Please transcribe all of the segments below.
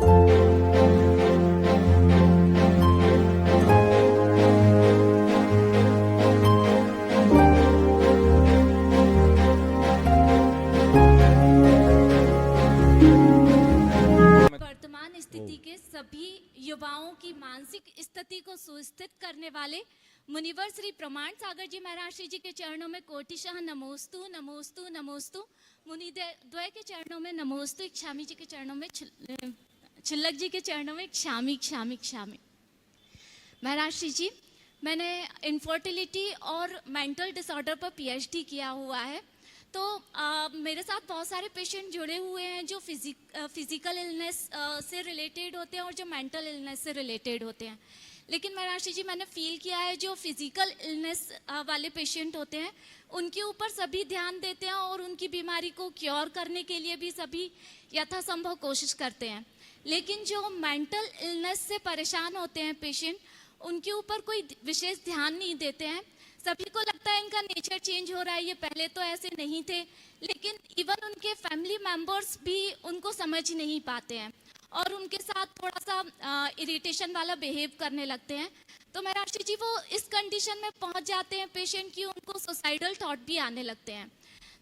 वर्तमान स्थिति के सभी युवाओं की मानसिक स्थिति को सुस्थित करने वाले मुनिवर श्री प्रमाण सागर जी महाराज श्री जी के चरणों में कोटिशः नमोस्तु नमोस्तु नमोस्तु। मुनि द्वय के चरणों में नमोस्तु। क्षामी जी के चरणों में छिल्लक जी के चरणों में क्षामी क्षामी क्षामी। महाराज श्री जी, मैंने इनफर्टिलिटी और मेंटल डिसऑर्डर पर पीएचडी किया हुआ है। तो मेरे साथ बहुत सारे पेशेंट जुड़े हुए हैं जो फिजिकल इलनेस से रिलेटेड होते हैं और जो मेंटल इलनेस से रिलेटेड होते हैं। लेकिन महाराज जी, मैंने फील किया है जो फिजिकल इलनेस वाले पेशेंट होते हैं उनके ऊपर सभी ध्यान देते हैं और उनकी बीमारी को क्योर करने के लिए भी सभी यथासंभव कोशिश करते हैं। लेकिन जो मेंटल इलनेस से परेशान होते हैं पेशेंट, उनके ऊपर कोई विशेष ध्यान नहीं देते हैं। सभी को लगता है इनका नेचर चेंज हो रहा है, ये पहले तो ऐसे नहीं थे। लेकिन इवन उनके फैमिली मेंबर्स भी उनको समझ नहीं पाते हैं और उनके साथ थोड़ा सा इरिटेशन वाला बिहेव करने लगते हैं। तो महाराज जी, वो इस कंडीशन में पहुंच जाते हैं पेशेंट की उनको सुसाइडल थॉट भी आने लगते हैं।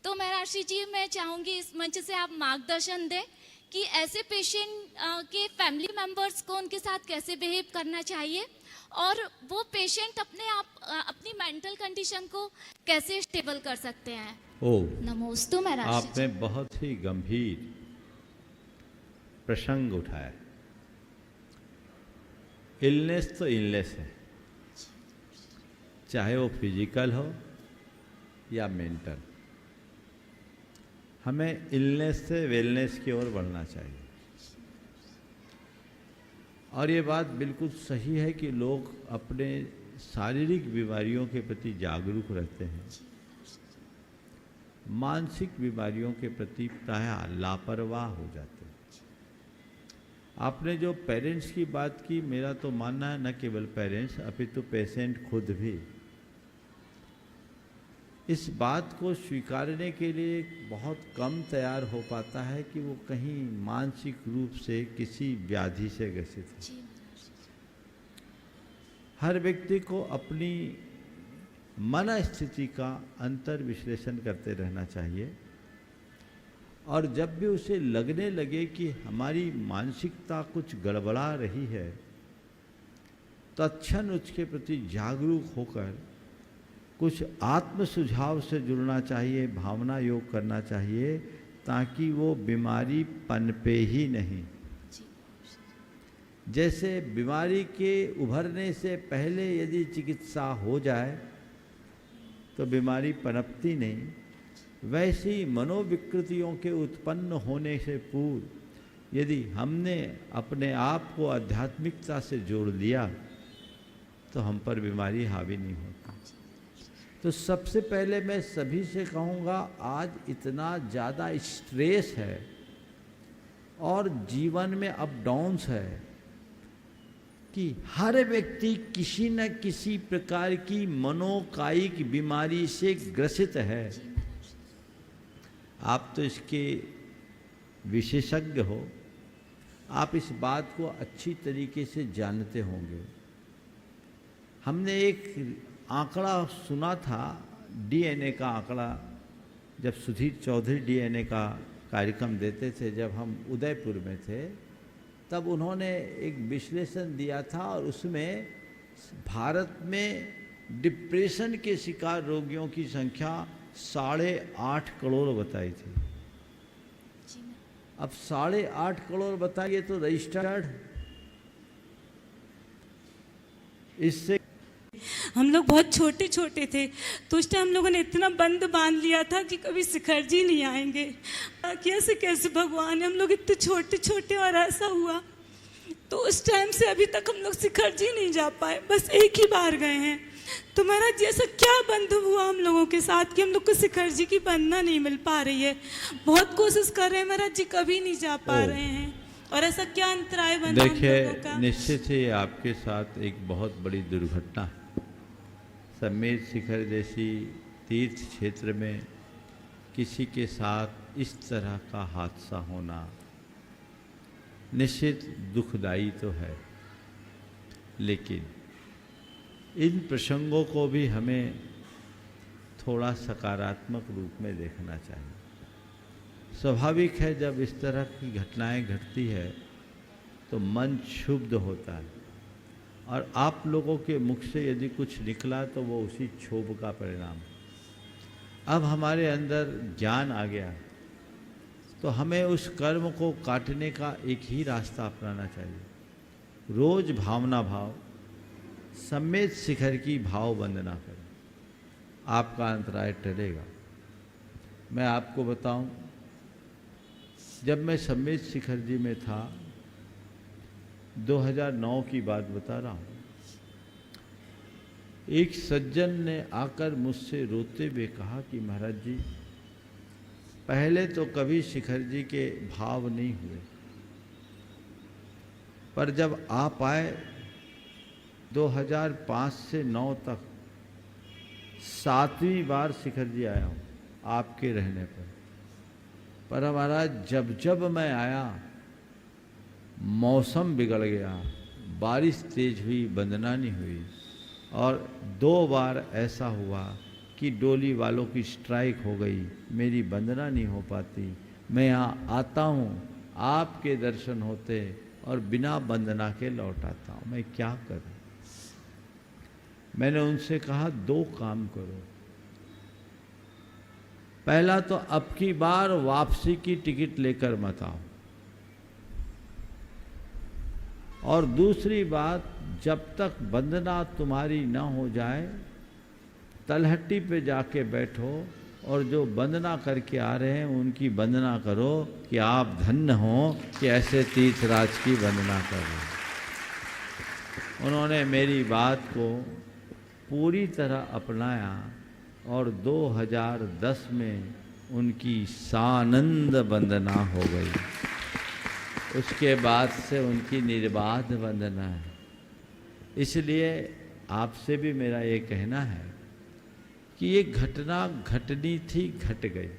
तो महाराज जी, मैं चाहूँगी इस मंच से आप मार्गदर्शन दें कि ऐसे पेशेंट के फैमिली मेंबर्स को उनके साथ कैसे बिहेव करना चाहिए और वो पेशेंट अपनी मेंटल कंडीशन को कैसे स्टेबल कर सकते हैं। नमोस्तु महाराज। आपने बहुत ही गंभीर प्रसंग उठाया। इलनेस तो इलनेस है, चाहे वो फिजिकल हो या मेंटल। हमें इलनेस से वेलनेस की ओर बढ़ना चाहिए। और ये बात बिल्कुल सही है कि लोग अपने शारीरिक बीमारियों के प्रति जागरूक रहते हैं, मानसिक बीमारियों के प्रति प्रायः लापरवाह हो जाते हैं। आपने जो पेरेंट्स की बात की, मेरा तो मानना है न केवल पेरेंट्स अपितु पेशेंट खुद भी इस बात को स्वीकारने के लिए बहुत कम तैयार हो पाता है कि वो कहीं मानसिक रूप से किसी व्याधि से ग्रसित है। हर व्यक्ति को अपनी मन स्थिति का अंतर विश्लेषण करते रहना चाहिए और जब भी उसे लगने लगे कि हमारी मानसिकता कुछ गड़बड़ा रही है, तत्क्षण उसके प्रति जागरूक होकर कुछ आत्म सुझाव से जुड़ना चाहिए, भावना योग करना चाहिए, ताकि वो बीमारी पनपे ही नहीं। जैसे बीमारी के उभरने से पहले यदि चिकित्सा हो जाए तो बीमारी पनपती नहीं, वैसे ही मनोविकृतियों के उत्पन्न होने से पूर्व यदि हमने अपने आप को आध्यात्मिकता से जोड़ लिया तो हम पर बीमारी हावी नहीं होती। तो सबसे पहले मैं सभी से कहूँगा, आज इतना ज़्यादा स्ट्रेस है और जीवन में अप डाउन्स है कि हर व्यक्ति किसी न किसी प्रकार की मनोकायिक बीमारी से ग्रसित है। आप तो इसके विशेषज्ञ हो, आप इस बात को अच्छी तरीके से जानते होंगे। हमने एक आंकड़ा सुना था, डीएनए का आंकड़ा, जब सुधीर चौधरी डीएनए का कार्यक्रम देते थे, जब हम उदयपुर में थे, तब उन्होंने एक विश्लेषण दिया था और उसमें भारत में डिप्रेशन के शिकार रोगियों की संख्या 8.5 करोड़ बताई थी। अब 8.5 करोड़ बताइए तो रजिस्टर्ड, इससे हम लोग बहुत छोटे छोटे थे तो उस टाइम हम लोगों ने इतना बंद बांध लिया था कि कभी शिखर जी नहीं आएंगे। कैसे कैसे भगवान, हम लोग इतने छोटे छोटे और ऐसा हुआ। तो उस टाइम से अभी तक हम लोग शिखर जी नहीं जा पाए, बस एक ही बार गए हैं। तो महाराज जी, ऐसा क्या बंध हुआ हम लोगों के साथ कि हम लोग को शिखर जी की बंधना नहीं मिल पा रही है। बहुत कोशिश कर रहे हैं महाराज जी, कभी नहीं जा पा रहे हैं। और ऐसा क्या अंतराय बना? देखिए, निश्चित ही आपके साथ एक बहुत बड़ी दुर्घटना है। समेत शिखर जैसी तीर्थ क्षेत्र में किसी के साथ इस तरह का हादसा होना निश्चित दुखदाई तो है, लेकिन इन प्रसंगों को भी हमें थोड़ा सकारात्मक रूप में देखना चाहिए। स्वाभाविक है, जब इस तरह की घटनाएं घटती है तो मन क्षुब्ध होता है, और आप लोगों के मुख से यदि कुछ निकला तो वो उसी क्षोभ का परिणाम। अब हमारे अंदर ज्ञान आ गया तो हमें उस कर्म को काटने का एक ही रास्ता अपनाना चाहिए। रोज भावना भाव, सम्मेद शिखर की भाव वंदना करें, आपका अंतराय टलेगा। मैं आपको बताऊं, जब मैं सम्मेद शिखर जी में था, 2009 की बात बता रहा हूं, एक सज्जन ने आकर मुझसे रोते हुए कहा कि महाराज जी, पहले तो कभी शिखर जी के भाव नहीं हुए, पर जब आप आए 2005 से 9 तक 7वीं बार शिखर जी आया हूँ आपके रहने पर महाराज जब जब मैं आया मौसम बिगड़ गया, बारिश तेज हुई, वंदना नहीं हुई, और 2 बार ऐसा हुआ कि डोली वालों की स्ट्राइक हो गई, मेरी वंदना नहीं हो पाती। मैं यहाँ आता हूँ, आपके दर्शन होते और बिना वंदना के लौट आता हूँ, मैं क्या करूँ। मैंने उनसे कहा 2 काम करो। पहला तो अब की बार वापसी की टिकट लेकर मत आओ, और दूसरी बात, जब तक वंदना तुम्हारी न हो जाए तलहटी पे जाके बैठो और जो वंदना करके आ रहे हैं उनकी वंदना करो कि आप धन्य हो कि ऐसे तीर्थराज की वंदना कर रहे हैं। उन्होंने मेरी बात को पूरी तरह अपनाया और 2010 में उनकी सानंद वंदना हो गई। उसके बाद से उनकी निर्बाध वंदना है। इसलिए आपसे भी मेरा ये कहना है कि ये घटना घटनी थी, घट गई,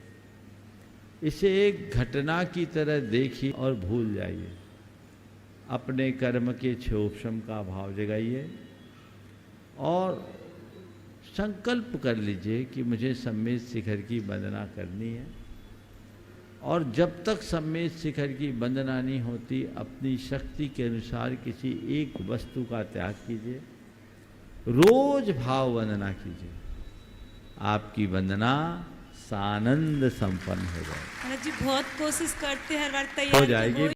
इसे एक घटना की तरह देखिए और भूल जाइए। अपने कर्म के क्षोभशम का भाव जगाइए और संकल्प कर लीजिए कि मुझे सम्मेद शिखर की वंदना करनी है, और जब तक सम्मेद शिखर की वंदना नहीं होती अपनी शक्ति के अनुसार किसी एक वस्तु का त्याग कीजिए, रोज भाव वंदना कीजिए, आपकी वंदना सानंद संपन्न हो जाएगी। महाराज जी बहुत कोशिश करते हैं, हर बार हो तैयार जाएगी।